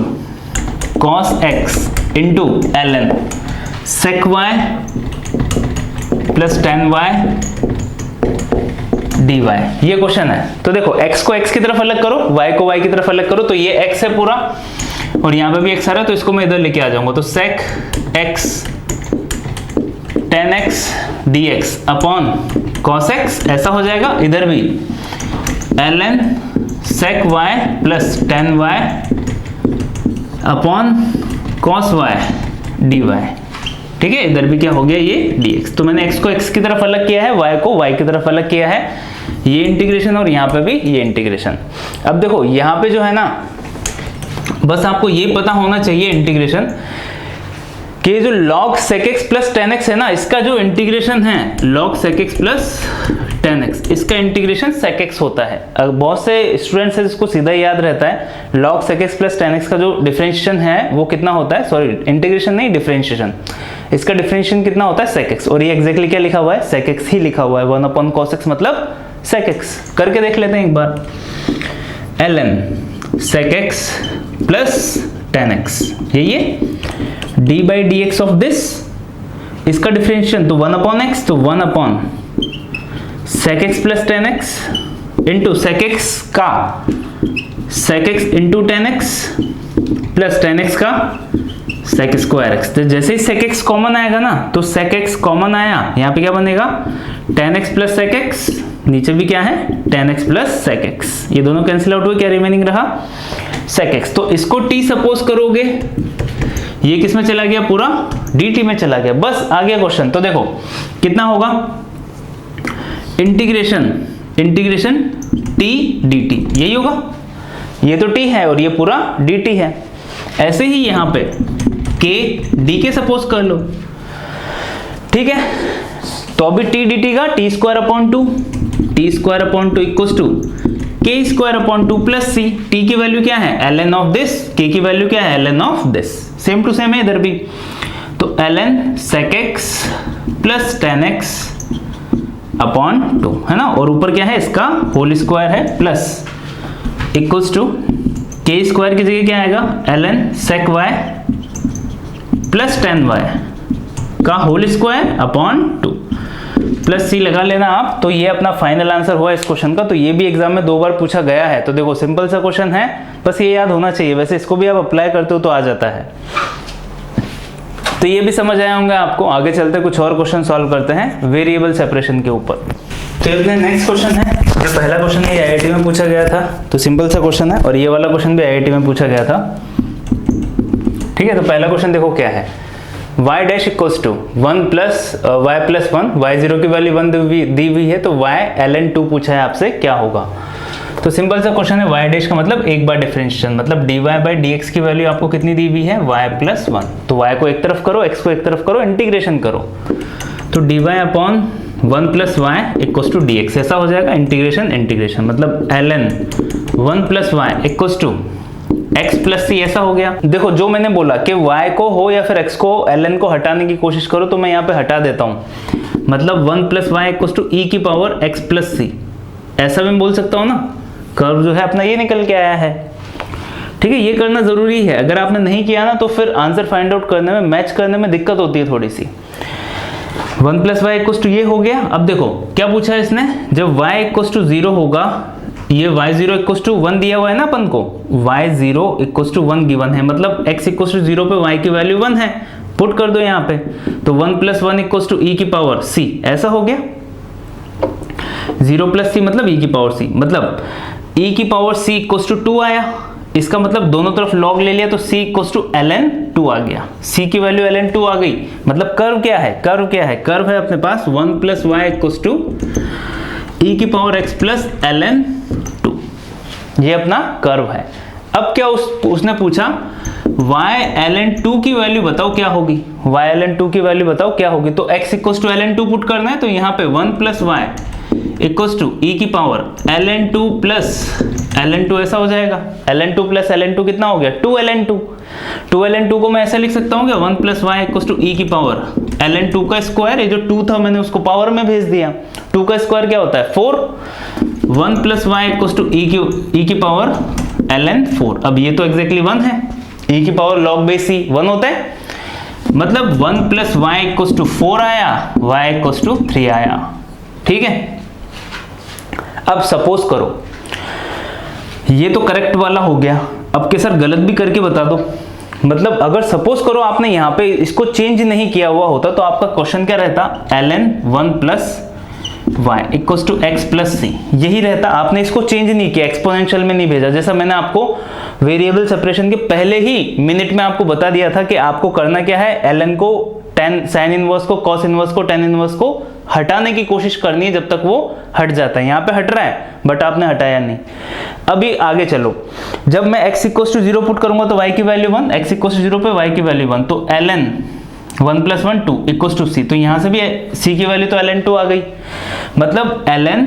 Speaker 1: cos x into ln sec y plus tan y dy, ये क्वेश्चन है। तो देखो x को x की तरफ अलग करो, y को y की तरफ अलग करो, तो ये x है पूरा और यहाँ पे भी x आ रहा है, तो इसको मैं इधर लेके आ जाऊंगा, तो sec x tan x dx upon cos x, ऐसा हो जाएगा। इधर भी ln sec y plus tan y upon cos y dy। ठीक है, इधर भी क्या हो गया ये dx। तो मैंने x को x की तरफ अलग किया है, y को y की तरफ अलग किया है, ये इंटीग्रेशन और यहाँ पे भी ये इंटीग्रेशन। अब देखो यहाँ पे जो है ना, बस आपको ये पता होना चाहिए इंटीग्रेशन कि जो log sec x plus tan x है ना, इसका जो इंटीग्रेशन है log sec x plus tan x, इसका इंटीग्रेशन sec x होता है। बहुत से स्टूडेंट्स हैं जिसको सीधा याद रहता है log sec x plus tan x का जो डिफरेंशिएशन है वो कितना होता है, सॉरी इंटीग्रेशन नहीं डिफरेंशिएशन, इसका डिफरेंशिएशन कितना होता है sec x, और ये एग्जैक्टली क्या लिखा हुआ है sec x ही लिखा हुआ है, 1 अपॉन cos x मतलब sec x। करके देख लेते हैं एक बार, ln sec x plus tan x, ये d by dx of this, इसका डिफरेंशिएशन तो 1 अपॉन x, तो 1 upon sec x plus ten x into sec x का sec x into ten x plus ten x का sec square x। तो जैसे ही sec x common आएगा ना, तो sec x कॉमन आया, यहाँ पे क्या बनेगा tan x plus sec x, नीचे भी क्या है tan x plus sec x, ये दोनों कैंसिल आउट हुए, क्या रिमेनिंग रहा sec x। तो इसको t सपोज करोगे, ये किस में चला गया, पूरा dt में चला गया। बस आ गया क्वेश्चन। तो देखो कितना होगा, इंटीग्रेशन t dt, यही होगा, ये तो t है और ये पूरा dt है। ऐसे ही यहां पे k dk सपोज कर लो, ठीक है। तो अभी t dt का t square upon 2 equals to k square upon 2 plus c। t की वैल्यू क्या है ln ऑफ दिस, k की वैल्यू क्या है ln of this, same to same है इधर भी। तो ln sec x plus tan x upon 2 है ना, और ऊपर क्या है इसका होल स्क्वायर है, plus equals to k square की जगह क्या आएगा ln sec y plus tan y का whole square upon 2 plus c लगा लेना आप। तो ये अपना फाइनल आंसर हुआ इस क्वेश्चन का। तो ये भी एग्जाम में 2 बार पूछा गया है। तो देखो सिंपल सा क्वेश्चन है, बस ये याद होना चाहिए। वैसे इसको भी आप अप्लाई करते हो तो आ जाता है। तो ये भी समझ आया होंगे आपको। आगे चलते कुछ और क्वेश्चन सॉल्व करते हैं वेरिएबल सेपरेशन के ऊपर। तो अपने नेक्स्ट क्वेश्चन है, जो पहला क्वेश्चन है आईआईटी में पूछा गया था, तो सिंपल सा क्वेश्चन है, और ये वाला क्वेश्चन भी आईआईटी में पूछा गया था, ठीक है। तो पहला क्वेश्चन देखो क्या है, y dash equals to 1 plus y plus 1, y0 की वैल्यू 1 दी हुई है, तो y ln 2 पूछा है आपसे, क्या होगा। तो सिंपल सा क्वेश्चन है, y डैश का मतलब एक बार डिफरेंशिएशन, मतलब dy बाई dx की वैल्यू आपको कितनी दी हुई है y प्लस 1। तो y को एक तरफ करो, x को एक तरफ करो, इंटीग्रेशन करो, तो dy upon 1 plus y equals to dx, ऐसा हो जाएगा इंटीग्रेशन, मतलब ln 1 plus y equals to x plus c, ऐसा हो गया। देखो जो मैंने बोला कि y को हो या फिर x को ln को हटाने की कोशिश करो, तो मैं यहाँ पे हटा देता हूँ, मतलब 1 plus y equals to e की पावर x प्लस c, ऐसा मैं बोल सकता हूँ ना। कर्व जो है अपना ये निकल के आया है, ठीक है। ये करना जरूरी है, अगर आपने नहीं किया ना तो फिर आंसर फाइंड आउट करने में, मैच करने में दिक्कत होती है थोड़ी सी। 1 प्लस वाई इक्वल्स टू ये हो गया। अब देखो क्या पूछा है इसने, जब y इक्वल्स टू 0 होगा, ये y0 इक्वल्स टू 1 दिया हुआ है ना अपन को, y0 इक्वल्स टू 1 गिवन है, मतलब x इक्वल्स टू 0 पे y की वैल्यू 1 है, पुट कर दो यहाँ पे, तो 1 प्लस 1 इक्वल्स टू e की पावर c, ऐसा हो गया। 0 प्लस c मतलब e की पावर c, मतलब e की पावर c इक्वल्स टू 2 आया। इसका मतलब दोनों तरफ log ले लिया, तो c इक्वल्स टू ln 2 आ गया, c की वैल्यू ln 2 आ गई। मतलब कर्व क्या है, कर्व है अपने पास 1 plus y equals to e की पावर x प्लस ln 2, ये अपना कर्व है। अब क्या उसने पूछा y ln 2 की वैल्यू बताओ क्या होगी, y ln 2 की वैल्यू बताओ क्या होगी। तो x equals to ln 2 put करना है, तो यहाँ पे 1 plus y equals to e की पावर ln 2 प्लस ln 2, ऐसा हो जाएगा। ln 2 प्लस ln 2 कितना हो गया 2 ln 2। 2 ln 2 को मैं ऐसा लिख सकता हूँ कि 1 plus y equals to e की पावर ln 2 का स्क्वायर, ये जो 2 था मैंने उसको पावर में भेज दिया, 2 का स्क्वायर क्या होता है 4, 1 plus y equals to e की पावर ln 4। अब ये तो एग्जैक्टली 1 है, e की पावर log बेस c 1 होता है, मतलब 1 प्लस वाई इक्वल्स टू 4 आया, y इक्वल्स टू 3 आया, ठीक है। अब सपोज करो, ये तो करेक्ट वाला हो गया। अब के सर गलत भी करके बता दो, मतलब अगर सपोज करो आपने यहाँ पे इसको चेंज नहीं किया हुआ होता, तो आपका क्वेश्चन क्या रहता, ln 1 plus y equals to x plus c, यही रहता। आपने इसको चेंज नहीं किया, एक्सपोनेंशियल में नहीं भेजा, जैसा मैंने आपको वेरिएबल सेपरेशन के पहले ही मिनट में आपको बता दिया था कि आपको करना क्या है, ln को tan साइन इनवर्स को, cos इनवर्स को, tan इनवर्स को हटाने की कोशिश करनी है जब तक वो हट जाता है। यहाँ पे हट रहा है बट आपने हटाया नहीं। अभी आगे चलो, जब मैं x इक्वल्स टू 0 पुट करूंगा तो y की वैल्यू 1, x इक्वल्स टू 0 पे y की वैल्यू 1, तो ln 1 plus 1 2 equals to c, तो यहाँ से भी c की वैल्यू तो ln 2 आ गई, मतलब ln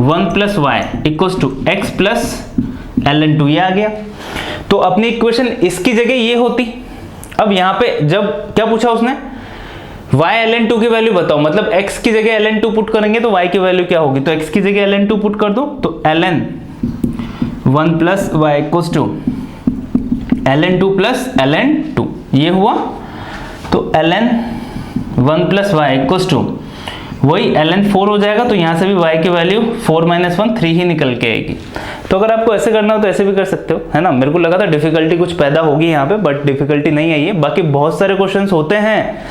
Speaker 1: 1 plus y equals to x plus ln 2, ये आ गया। तो अपनी इक्वेशन इसकी जगह ये होती। अब यहाँ पे जब क्या पूछा उसने, y ln 2 की वैल्यू बताओ, मतलब x की जगह ln 2 पुट करेंगे तो y की वैल्यू क्या होगी, तो x की जगह ln 2 पुट कर दो, तो ln 1 plus y equals to ln 2 plus ln 2, ये हुआ। तो ln 1 plus y equals to वही ln 4 हो जाएगा, तो यहाँ से भी y की वैल्यू 4 - 1 3 ही निकल के आएगी। तो अगर आपको ऐसे करना हो तो ऐसे भी कर सकते हो, है ना। मेरे को लगा था डिफिकल्टी कुछ पैदा होगी यहाँ पे, बट डिफिकल्टी नहीं आई है। बाकी बहुत सारे क्वेश्चंस होते हैं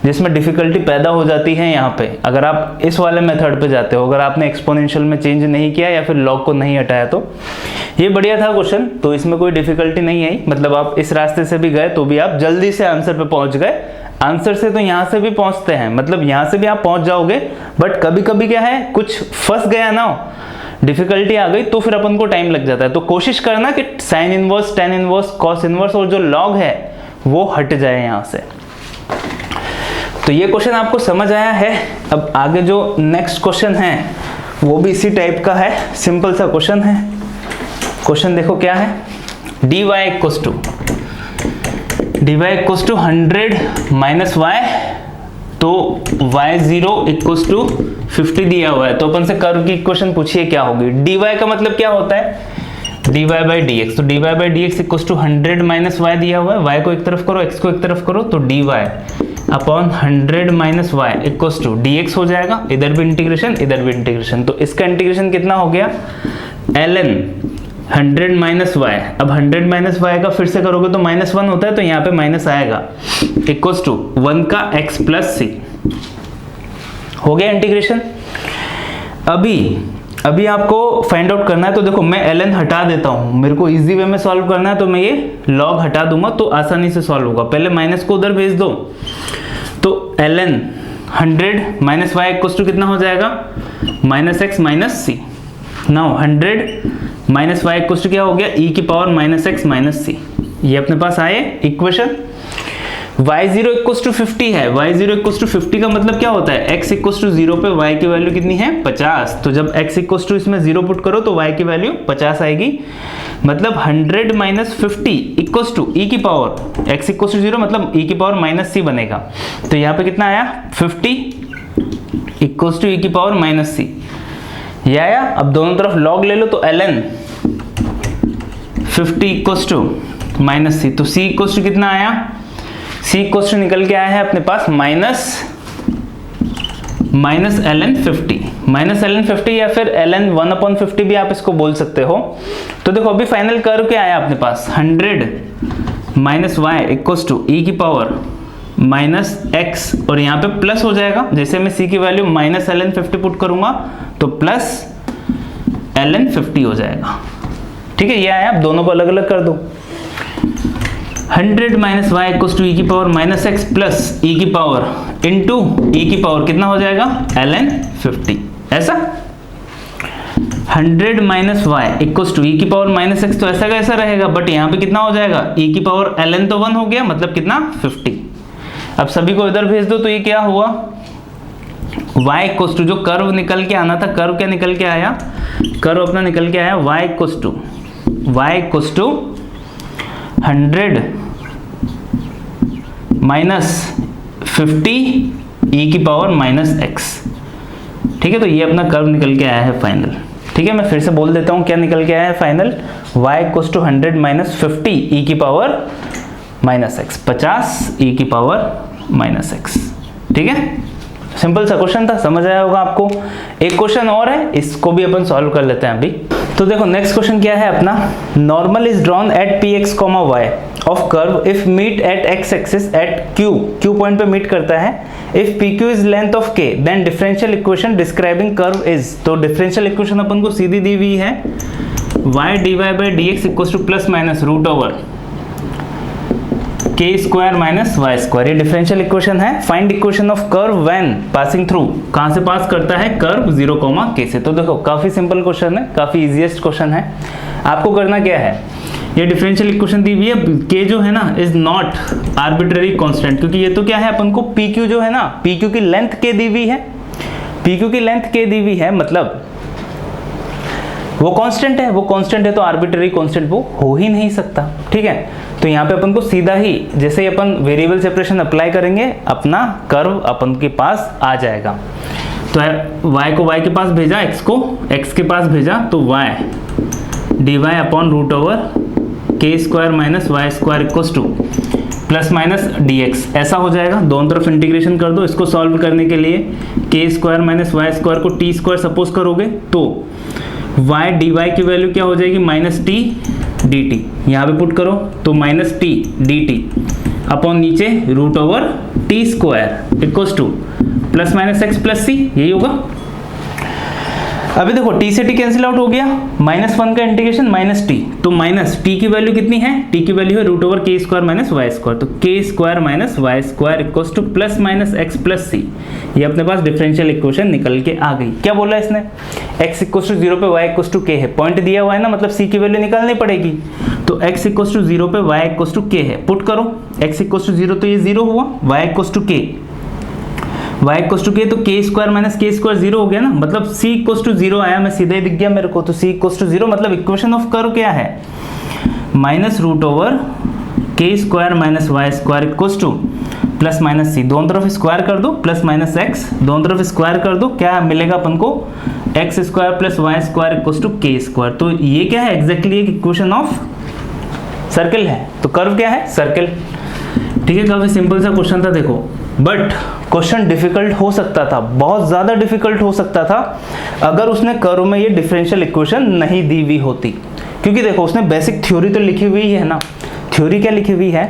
Speaker 1: जिसमें डिफिकल्टी पैदा हो जाती है यहाँ पे, अगर आप इस वाले मेथड पे जाते हो, अगर आपने एक्सपोनेंशियल में चेंज नहीं किया या फिर लॉग को नहीं हटाया। तो ये बढ़िया था क्वेश्चन, तो इसमें कोई डिफिकल्टी नहीं आई, मतलब आप इस रास्ते से भी गए तो भी आप जल्दी से आंसर पे पहुंच गए। आंसर से तो यहाँ से भी पहुंचते हैं, मतलब यहाँ से भी आप पहुंच जाओगे, बट कभी कभी क्या है, कुछ फंस गया ना, डिफिकल्टी आ गई, तो फिर अपन को टाइम लग जाता है। तो कोशिश करना कि sine inverse, tan inverse, cos inverse और जो लॉग है वो हट जाए यहाँ से। तो ये क्वेश्चन आपको समझ आया है। अब आगे जो नेक्स्ट क्वेश्चन है वो भी इसी टाइप का है, सिंपल सा क्वेश्चन है। क्वेश्चन देखो क्या है, dy equals to 100 minus y, तो y0 इक्वल्स टू 50 दिया हुआ है। तो अपन से कर्व की इक्वेशन पूछिए क्या होगी। dy का मतलब क्या होता है, dy बाई dx, तो dy by dx equals to 100 minus y दिया हुआ है। y को एक तरफ करो, x को एक तरफ करो, तो dy upon 100 minus y equals to dx हो जाएगा। इधर भी इंटीग्रेशन, इधर भी इंटीग्रेशन, तो इसका इंटीग्रेशन कितना हो गया, ln 100 माइनस y। अब 100 माइनस y का फिर से करोगे तो -1 होता है, तो यहाँ पे माइनस आएगा, इक्वल्स टू 1 का x प्लस c। हो गया इंटीग्रेशन। अभी आपको फाइंड आउट करना है, तो देखो मैं ln हटा देता हूँ, मेरे को इजी वे में सॉल्व करना है, तो मैं ये log हटा दूंगा तो आसानी से सॉल्व होगा। पहले माइनस को उधर भेज दो, तो ln 100 minus y equals to कितना हो जाएगा, -x minus c। Now 100 minus y equals to क्या हो गया, e की पावर -x माइनस c। ये अपने पास आए इक्वेशन। y0 इक्वल्स टू 50 है, y0 इक्वल्स टू 50 का मतलब क्या होता है, x इक्वल्स टू 0 पे y की वैल्यू कितनी है, 50। तो जब x इक्वल्स टू इसमें 0 पुट करो तो y की वैल्यू 50 आएगी। मतलब 100 माइनस 50 इक्वल्स टू e की पावर, x इक्वल्स टू 0 मतलब e की पावर माइनस c बनेगा। तो यहाँ पे कितना आया, 50 इक्वल्स टू e की पावर माइनस c, ये आया। अब दोनों तरफ log ले लो, तो ln 50 equals to minus c, तो c इक्वल्स टू कितना आया, c इक्वल्स टू निकल के आया है अपने पास माइनस ln 50 या फिर ln 1/50 भी आप इसको बोल सकते हो। तो देखो अभी फाइनल कर्व क्या आया अपने पास, 100 minus y equals to e की पावर माइनस x, और यहाँ पे प्लस हो जाएगा। जैसे मैं c की वैल्यू माइनस ln 50 पुट करूंगा तो प्लस ln 50 हो जाएगा। ठीक है, ये आया। अब दोनों को अलग अलग कर दो, 100 minus y equals to e की power minus x plus e की पावर इंटू e की पावर कितना हो जाएगा, ln 50। ऐसा 100 minus y equals to e की पावर माइनस x, तो ऐसा का ऐसा रहेगा, बट यहाँ पे कितना हो जाएगा, e की पावर ln तो 1 हो गया, मतलब कितना 50। अब सभी को इधर भेज दो, तो ये क्या हुआ, y इक्वल्स टू जो कर्व निकल के आना था, कर्व क्या निकल के आया, कर्व अपना निकल के आया y equals to 100 minus 50 e की पावर माइनस x। ठीक है, तो ये अपना कर्व निकल के आया है फाइनल। ठीक है, मैं फिर से बोल देता हूँ क्या निकल के आया है final, y equals to 100 minus 50 e की पावर माइनस x, 50 e की पावर माइनस x। ठीक है, सिंपल सा क्वेश्चन था, समझ आया होगा आपको। एक क्वेश्चन और है, इसको भी अपन सॉल्व कर लेते हैं अभी। तो देखो नेक्स्ट क्वेश्चन क्या है अपना, normal is drawn at px, y of curve if meet at x axis at q point पे मीट करता है। If pq is length of k then differential equation describing curve is. तो differential equation अपन को सीधी दी हुई है, y dy by dx equals to plus minus root over k square minus y square, ये डिफरेंशियल इक्वेशन है। Find equation of curve when passing through, कहां से पास करता है, कर्व 0, k से। तो देखो काफी सिंपल क्वेश्चन है, काफी इजीएस्ट क्वेश्चन है। आपको करना क्या है, ये डिफरेंशियल इक्वेशन दी हुई है, k जो है ना इज नॉट आर्बिट्ररी कांस्टेंट, क्योंकि ये तो क्या है अपन को pq जो है ना, pq की लेंथ k दी हुई है, pq की लेंथ k दी हुई है, मतलब वो कांस्टेंट है, वो कांस्टेंट है तो आर्बिट्ररी कांस्टेंट वो हो ही नहीं सकता। ठीक है, तो यहाँ पे अपन को सीधा ही जैसे ही अपन वेरिएबल सेपरेशन अप्लाई करेंगे, अपना कर्व अपन के पास आ जाएगा। तो y को y के पास भेजा, x को x के पास भेजा, तो y dy upon root over k square minus y square equals to plus minus dx ऐसा हो जाएगा। दोनों तरफ इंटीग्रेशन कर दो। इसको सॉल्व करने के लिए k square minus y square को t स्क्वायर सपोज करोगे तो y dy की वैल्यू क्या हो जाएगी, माइनस टी dt। यहाँ पे पुट करो तो माइनस टी dt अपॉन नीचे root over t square equals to plus minus x plus c, यही होगा। अभी देखो t से t कैंसिल आउट हो गया, -1 का इंटीग्रेशन माइनस टी, तो माइनस t की वैल्यू कितनी है, t की वैल्यू है root over k square minus y square, तो k square minus y square equals to plus minus x plus c. ये अपने पास डिफरेंशियल इक्वेशन निकल के आ गई। क्या बोला इसने, x इक्वल्स टू 0 पे y इक्वल्स टू k है, पॉइंट दिया हुआ है ना, मतलब c की वैल्यू निकालनी पड़ेगी। तो x इक्वल्स टू 0 पे y इक्वल्स टू k है, पुट करो x इक्वल्स टू 0 तो ये 0 हुआ, y equals to k, y equals to k तो k square minus k square 0 हो गया ना, मतलब c इक्वल्स टू 0 आया, मैं सीधे दिख गया मेरे को, तो c इक्वल्स टू 0 मतलब इक्वेशन ऑफ कर्व क्या है, minus root over k square minus y square equals to plus minus c. दोनों तरफ स्क्वायर कर दो, प्लस माइनस एक्स दोनों तरफ स्क्वायर कर दो, क्या मिलेगा अपन को, x square plus y square equals to k square. तो ये क्या है, एग्जैक्टली एक इक्वेशन ऑफ सर्कल है। तो कर्व क्या है, सर्कल। ठीक है, काफी सिंपल सा क्वेश्चन था देखो, बट क्वेश्चन डिफिकल्ट हो सकता था, बहुत ज़्यादा डिफिकल्ट हो सकता था अगर उसने कर्व में ये डिफरेंशियल इक्वेशन नहीं दी हुई होती। क्योंकि देखो उसने बेसिक थ्योरी तो लिखी हुई है ना, थ्योरी क्या लिखी हुई है,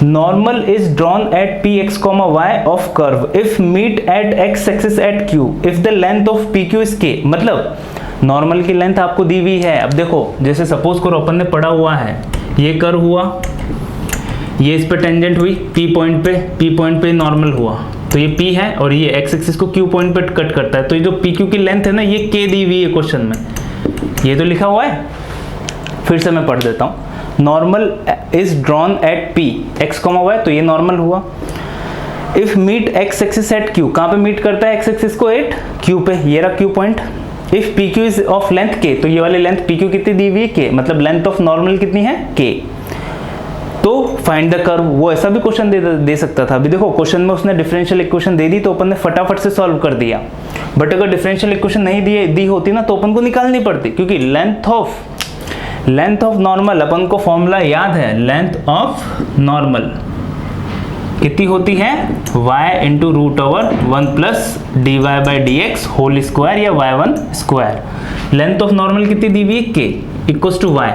Speaker 1: normal is drawn at P x comma y of curve if meet at x axis at Q if the length of P Q is K. मतलब नॉर्मल की लेंथ आपको दी हुई है। अब देखो जैसे सपोज करो अपन ने पढ़ा हुआ है, ये कर्व हुआ, ये इस पे टेंजेंट हुई P पॉइंट पे नॉर्मल हुआ, तो ये P है और ये x एक्सिस को Q पॉइंट पे कट करता है, तो ये जो PQ की लेंथ है ना, ये K दी हुई है क्वेश्चन में, ये तो लिखा हुआ है। फिर से मैं पढ़ देता हूँ, normal is drawn at P x, y, तो ये नॉर्मल हुआ। If meet x axis at Q, कहाँ पे मीट करता है x एक्सिस को, एट Q पे, ये रहा Q point. If PQ is of length K, तो ये वाली लेंथ PQ कितनी दी हुई है, K, मतलब लेंथ ऑफ नॉर्मल कितनी है, K। तो फाइंड द कर्व, वो ऐसा भी क्वेश्चन दे सकता था। अभी देखो क्वेश्चन में उसने डिफरेंशियल इक्वेशन दे दी तो अपन ने फटाफट से सॉल्व कर दिया, बट अगर डिफरेंशियल इक्वेशन नहीं दी होती ना तो अपन को निकालनी पड़ती, क्योंकि लेंथ ऑफ नॉर्मल अपन को फॉर्मूला याद है, लेंथ ऑफ नॉर्मल कितनी होती है, y into root over 1 plus d y by d x whole square या y1 square. Length of normal कितनी दी हुई है, k equals to y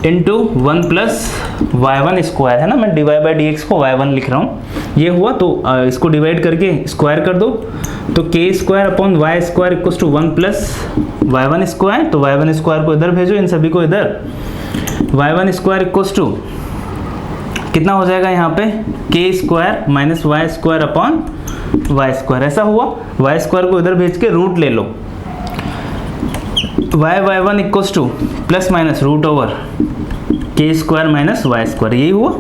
Speaker 1: into 1 plus y1 square है ना, मैं dy बाई डी एक्स को y1 लिख रहा हूँ, ये हुआ। तो इसको डिवाइड करके स्क्वायर कर दो, तो k square upon y square equals to 1 plus y1 square, तो y1 स्क्वायर को इधर भेजो, इन सभी को इधर, y1 स्क्वायर इक्वल्स टू कितना हो जाएगा यहाँ पे, k square minus y square upon y square, ऐसा हुआ। वाई स्क्वायर को इधर भेज के रूट ले लो, y1 equals to plus minus root over k square minus y square, यही हुआ।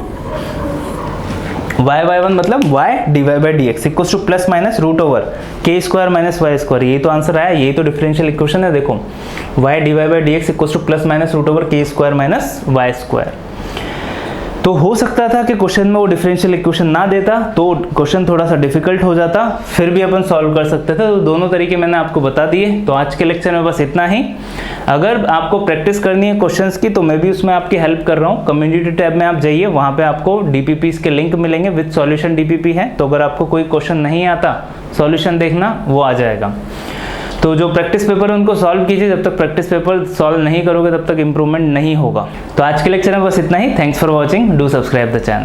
Speaker 1: y1 मतलब y d y by d x equals to plus minus root over k square minus y square, यही तो answer आया, यही तो differential equation है। देखो y d y by d x equals to plus minus root over k square minus y square. तो हो सकता था कि क्वेश्चन में वो डिफरेंशियल इक्वेशन ना देता तो क्वेश्चन थोड़ा सा डिफिकल्ट हो जाता, फिर भी अपन सॉल्व कर सकते थे। तो दोनों तरीके मैंने आपको बता दिए। तो आज के लेक्चर में बस इतना ही। अगर आपको प्रैक्टिस करनी है क्वेश्चंस की तो मैं भी उसमें आपकी हेल्प कर रहा हूँ। कम्युनिटी टैब में आप जाइए, वहाँ पे आपको डीपीपीस के लिंक मिलेंगे, विद सॉल्यूशन डीपीपी है। तो अगर आपको कोई क्वेश्चन नहीं आता, सॉल्यूशन देखना, वो आ जाएगा। तो जो प्रैक्टिस पेपर है उनको सॉल्व कीजिए, जब तक प्रैक्टिस पेपर सॉल्व नहीं करोगे तब तक इंप्रूवमेंट नहीं होगा। तो आज के लेक्चर में बस इतना ही। Thanks for watching, do subscribe the channel.